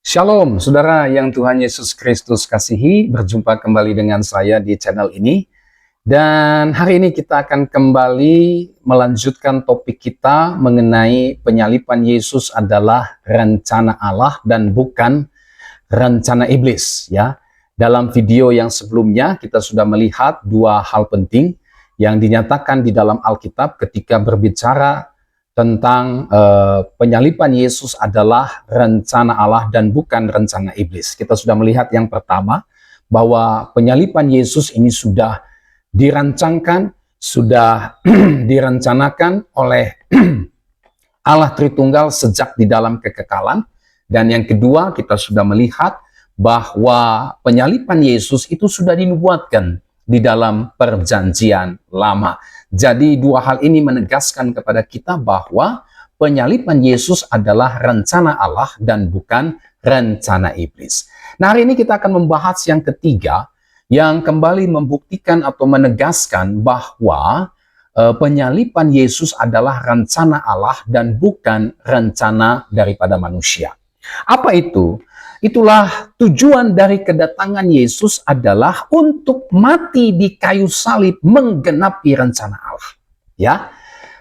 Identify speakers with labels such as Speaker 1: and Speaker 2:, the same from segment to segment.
Speaker 1: Shalom, saudara yang Tuhan Yesus Kristus kasihi, berjumpa kembali dengan saya di channel ini. Dan hari ini kita akan kembali melanjutkan topik kita mengenai penyaliban Yesus adalah rencana Allah dan bukan rencana iblis. Ya, dalam video yang sebelumnya kita sudah melihat dua hal penting yang dinyatakan di dalam Alkitab ketika berbicara tentang penyaliban Yesus adalah rencana Allah dan bukan rencana iblis. Kita sudah melihat yang pertama, bahwa penyaliban Yesus ini sudah dirancangkan, sudah direncanakan oleh Allah Tritunggal sejak di dalam kekekalan. Dan yang kedua, kita sudah melihat bahwa penyaliban Yesus itu sudah dinubuatkan di dalam perjanjian lama. Jadi dua hal ini menegaskan kepada kita bahwa penyaliban Yesus adalah rencana Allah dan bukan rencana iblis. Nah, hari ini kita akan membahas yang ketiga, yang kembali membuktikan atau menegaskan bahwa penyaliban Yesus adalah rencana Allah dan bukan rencana daripada manusia. Apa itu? Itulah tujuan dari kedatangan Yesus adalah untuk mati di kayu salib menggenapi rencana Allah. Ya,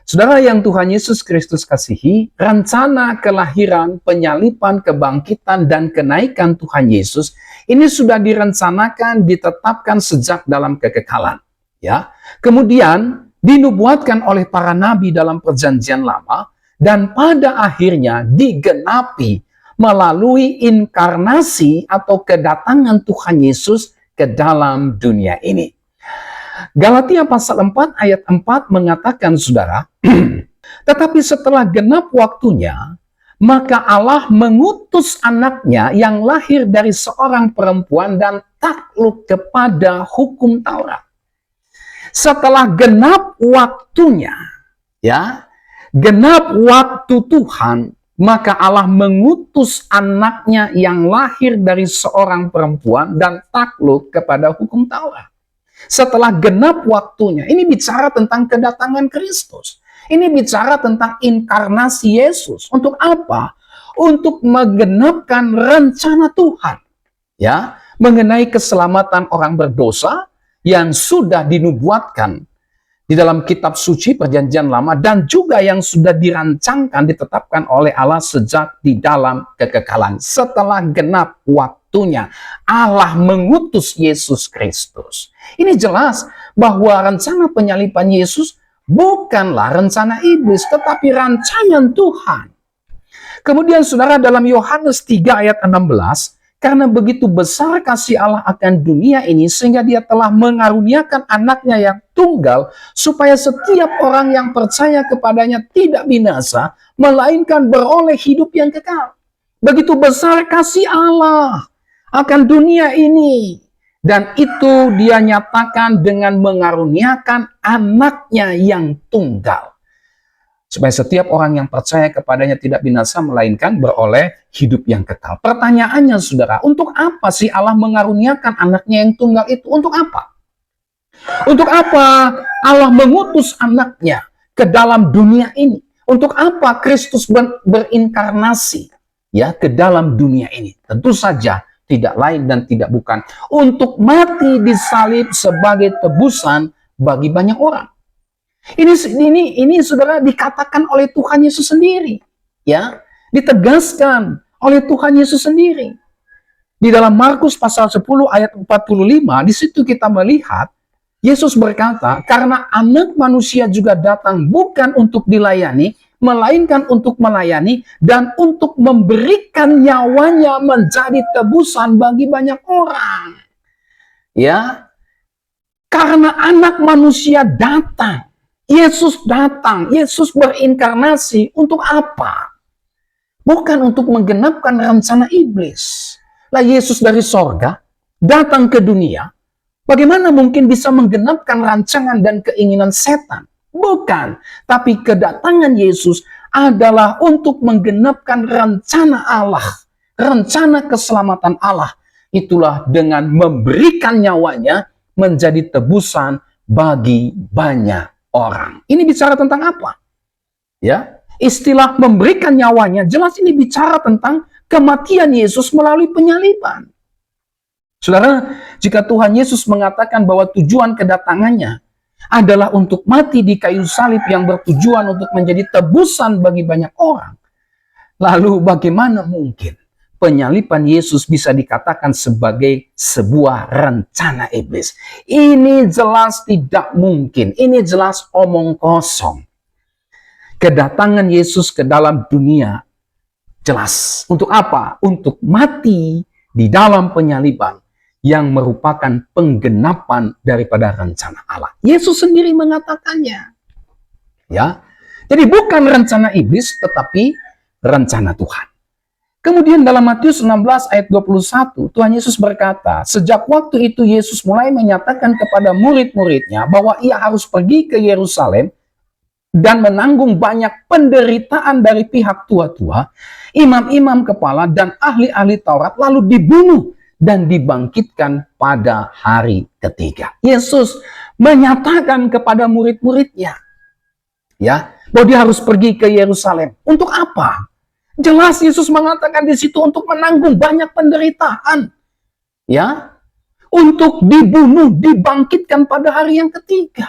Speaker 1: saudara yang Tuhan Yesus Kristus kasihi, rencana kelahiran, penyaliban, kebangkitan, dan kenaikan Tuhan Yesus ini sudah direncanakan, ditetapkan sejak dalam kekekalan. Ya, kemudian dinubuatkan oleh para nabi dalam perjanjian lama dan pada akhirnya digenapi melalui inkarnasi atau kedatangan Tuhan Yesus ke dalam dunia ini. Galatia pasal 4 ayat 4 mengatakan, saudara, tetapi setelah genap waktunya, maka Allah mengutus anaknya yang lahir dari seorang perempuan dan takluk kepada hukum Taurat. Setelah genap waktunya, ya, genap waktu Tuhan, maka Allah mengutus anaknya yang lahir dari seorang perempuan dan takluk kepada hukum Taurat. Setelah genap waktunya, ini bicara tentang kedatangan Kristus. Ini bicara tentang inkarnasi Yesus. Untuk apa? Untuk menggenapkan rencana Tuhan. Ya, mengenai keselamatan orang berdosa yang sudah dinubuatkan di dalam kitab suci perjanjian lama dan juga yang sudah dirancangkan, ditetapkan oleh Allah sejak di dalam kekekalan. Setelah genap waktunya, Allah mengutus Yesus Kristus. Ini jelas bahwa rencana penyaliban Yesus bukanlah rencana iblis, tetapi rancangan Tuhan. Kemudian saudara, dalam Yohanes 3 ayat 16, karena begitu besar kasih Allah akan dunia ini, sehingga dia telah mengaruniakan anaknya yang tunggal, supaya setiap orang yang percaya kepadanya tidak binasa, melainkan beroleh hidup yang kekal. Begitu besar kasih Allah akan dunia ini. Dan itu dia nyatakan dengan mengaruniakan anaknya yang tunggal, supaya setiap orang yang percaya kepadanya tidak binasa, melainkan beroleh hidup yang kekal. Pertanyaannya, saudara, untuk apa sih Allah mengaruniakan anaknya yang tunggal itu? Untuk apa? Untuk apa Allah mengutus anaknya ke dalam dunia ini? Untuk apa Kristus berinkarnasi ya ke dalam dunia ini? Tentu saja tidak lain dan tidak bukan untuk mati di salib sebagai tebusan bagi banyak orang. Ini saudara dikatakan oleh Tuhan Yesus sendiri, ya, ditegaskan oleh Tuhan Yesus sendiri. Di dalam Markus pasal 10 ayat 45, di situ kita melihat Yesus berkata, karena anak manusia juga datang bukan untuk dilayani, melainkan untuk melayani dan untuk memberikan nyawanya menjadi tebusan bagi banyak orang. Ya, karena anak manusia datang, Yesus datang, Yesus berinkarnasi untuk apa? Bukan untuk menggenapkan rencana iblis. Lah Yesus dari sorga datang ke dunia, bagaimana mungkin bisa menggenapkan rancangan dan keinginan setan? Bukan, tapi kedatangan Yesus adalah untuk menggenapkan rencana Allah, rencana keselamatan Allah. Itulah dengan memberikan nyawanya menjadi tebusan bagi banyak orang. Ini bicara tentang apa? Ya, istilah memberikan nyawanya jelas ini bicara tentang kematian Yesus melalui penyaliban. Saudara, jika Tuhan Yesus mengatakan bahwa tujuan kedatangannya adalah untuk mati di kayu salib yang bertujuan untuk menjadi tebusan bagi banyak orang, lalu bagaimana mungkin penyaliban Yesus bisa dikatakan sebagai sebuah rencana iblis? Ini jelas tidak mungkin. Ini jelas omong kosong. Kedatangan Yesus ke dalam dunia jelas. Untuk apa? Untuk mati di dalam penyaliban yang merupakan penggenapan daripada rencana Allah. Yesus sendiri mengatakannya. Ya. Jadi bukan rencana iblis, tetapi rencana Tuhan. Kemudian dalam Matius 16 ayat 21, Tuhan Yesus berkata, sejak waktu itu Yesus mulai menyatakan kepada murid-muridnya bahwa ia harus pergi ke Yerusalem dan menanggung banyak penderitaan dari pihak tua-tua, imam-imam kepala, dan ahli-ahli Taurat, lalu dibunuh dan dibangkitkan pada hari ketiga. Yesus menyatakan kepada murid-muridnya, ya, bahwa dia harus pergi ke Yerusalem. Untuk apa? Jelas Yesus mengatakan di situ untuk menanggung banyak penderitaan, ya, untuk dibunuh, dibangkitkan pada hari yang ketiga.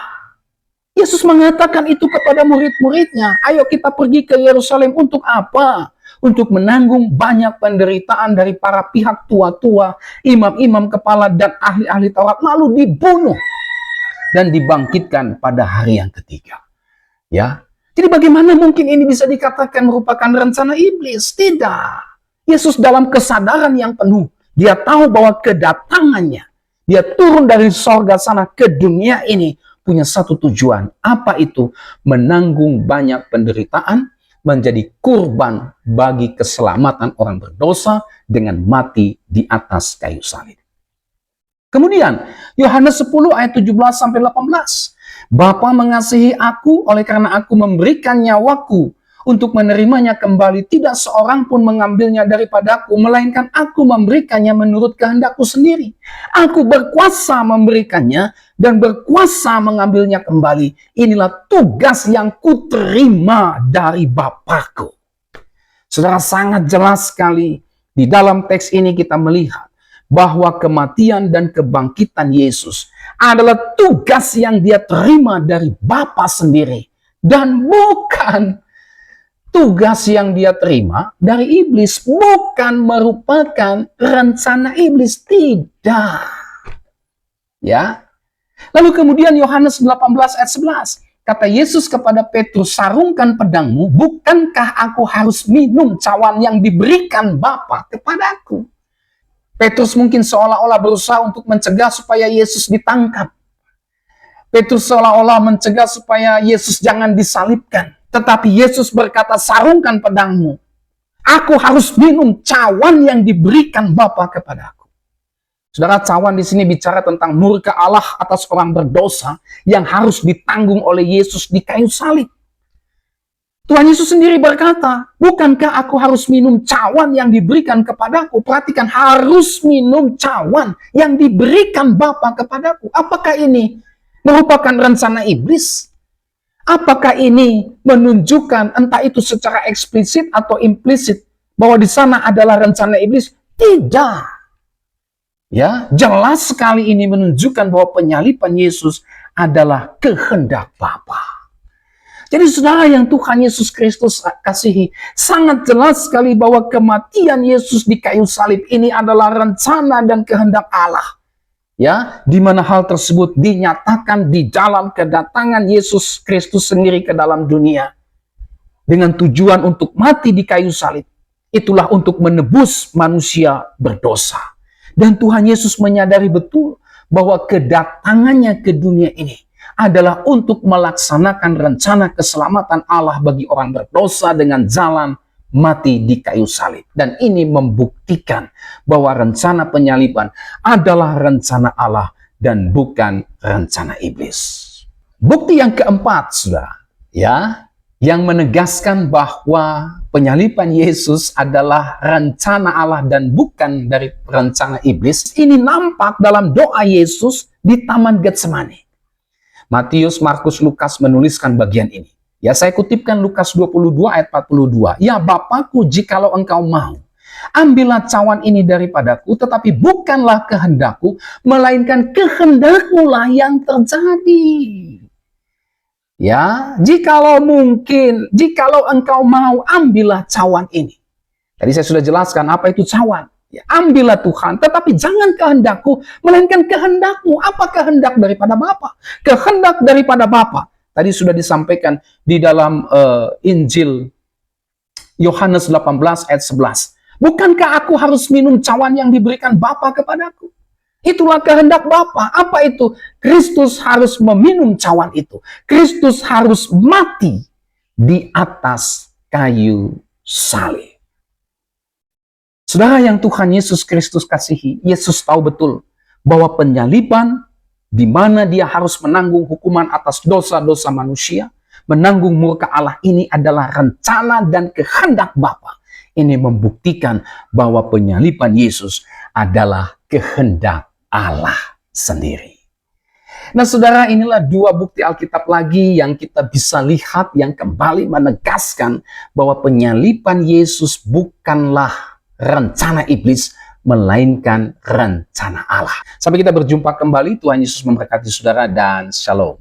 Speaker 1: Yesus mengatakan itu kepada murid-muridnya. Ayo kita pergi ke Yerusalem untuk apa? Untuk menanggung banyak penderitaan dari para pihak tua-tua, imam-imam kepala, dan ahli-ahli Taurat, lalu dibunuh dan dibangkitkan pada hari yang ketiga. Ya, jadi bagaimana mungkin ini bisa dikatakan merupakan rencana iblis? Tidak. Yesus dalam kesadaran yang penuh, dia tahu bahwa kedatangannya, dia turun dari sorga sana ke dunia ini, punya satu tujuan. Apa itu? Menanggung banyak penderitaan, menjadi kurban bagi keselamatan orang berdosa dengan mati di atas kayu salib. Kemudian, Yohanes 10 ayat 17-18. Bapa mengasihi aku oleh karena aku memberikan nyawaku untuk menerimanya kembali. Tidak seorang pun mengambilnya daripadaku, melainkan aku memberikannya menurut kehendakku sendiri. Aku berkuasa memberikannya dan berkuasa mengambilnya kembali. Inilah tugas yang kuterima dari Bapakku. Saudara, sangat jelas sekali di dalam teks ini kita melihat bahwa kematian dan kebangkitan Yesus adalah tugas yang dia terima dari Bapa sendiri. Dan bukan tugas yang dia terima dari iblis, bukan merupakan rencana iblis, tidak. Ya. Lalu kemudian Yohanes 18 ayat 11, kata Yesus kepada Petrus, sarungkan pedangmu, bukankah aku harus minum cawan yang diberikan Bapa kepadaku? Petrus mungkin seolah-olah berusaha untuk mencegah supaya Yesus ditangkap. Petrus seolah-olah mencegah supaya Yesus jangan disalibkan. Tetapi Yesus berkata, sarungkan pedangmu. Aku harus minum cawan yang diberikan Bapa kepadaku. Saudara, cawan di sini bicara tentang murka Allah atas orang berdosa yang harus ditanggung oleh Yesus di kayu salib. Tuhan Yesus sendiri berkata, bukankah aku harus minum cawan yang diberikan kepadaku? Perhatikan, harus minum cawan yang diberikan Bapa kepadaku. Apakah ini merupakan rencana iblis? Apakah ini menunjukkan entah itu secara eksplisit atau implisit bahwa di sana adalah rencana iblis? Tidak. Ya, jelas sekali ini menunjukkan bahwa penyaliban Yesus adalah kehendak Bapa. Jadi saudara yang Tuhan Yesus Kristus kasihi, sangat jelas sekali bahwa kematian Yesus di kayu salib ini adalah rencana dan kehendak Allah. Ya, di mana hal tersebut dinyatakan di dalam kedatangan Yesus Kristus sendiri ke dalam dunia. Dengan tujuan untuk mati di kayu salib. Itulah untuk menebus manusia berdosa. Dan Tuhan Yesus menyadari betul bahwa kedatangannya ke dunia ini adalah untuk melaksanakan rencana keselamatan Allah bagi orang berdosa dengan jalan mati di kayu salib. Dan ini membuktikan bahwa rencana penyaliban adalah rencana Allah dan bukan rencana iblis. Bukti yang keempat, saudara, ya, yang menegaskan bahwa penyaliban Yesus adalah rencana Allah dan bukan dari rencana iblis, ini nampak dalam doa Yesus di Taman Getsemani. Matius, Markus, Lukas menuliskan bagian ini. Ya, saya kutipkan Lukas 22 ayat 42. Ya Bapakku, jikalau engkau mau, Ambillah cawan ini daripadaku, tetapi bukanlah kehendakku, melainkan kehendakmu lah yang terjadi. Ya, jikalau mungkin, jikalau engkau mau, ambillah cawan ini. Tadi saya sudah jelaskan apa itu cawan. Ya, ambillah Tuhan, tetapi jangan kehendakku, melainkan kehendakmu. Apa kehendak daripada Bapa? Kehendak daripada Bapa. Tadi sudah disampaikan di dalam Injil Yohanes 18 ayat 11. Bukankah aku harus minum cawan yang diberikan Bapa kepadaku? Itulah kehendak Bapa. Apa itu? Kristus harus meminum cawan itu. Kristus harus mati di atas kayu salib. Saudara yang Tuhan Yesus Kristus kasihi, Yesus tahu betul bahwa penyaliban di mana dia harus menanggung hukuman atas dosa-dosa manusia, menanggung murka Allah, ini adalah rencana dan kehendak Bapa. Ini membuktikan bahwa penyaliban Yesus adalah kehendak Allah sendiri. Nah saudara, inilah dua bukti Alkitab lagi yang kita bisa lihat yang kembali menegaskan bahwa penyaliban Yesus bukanlah rencana iblis, melainkan rencana Allah. Sampai kita berjumpa kembali, Tuhan Yesus memberkati saudara dan shalom.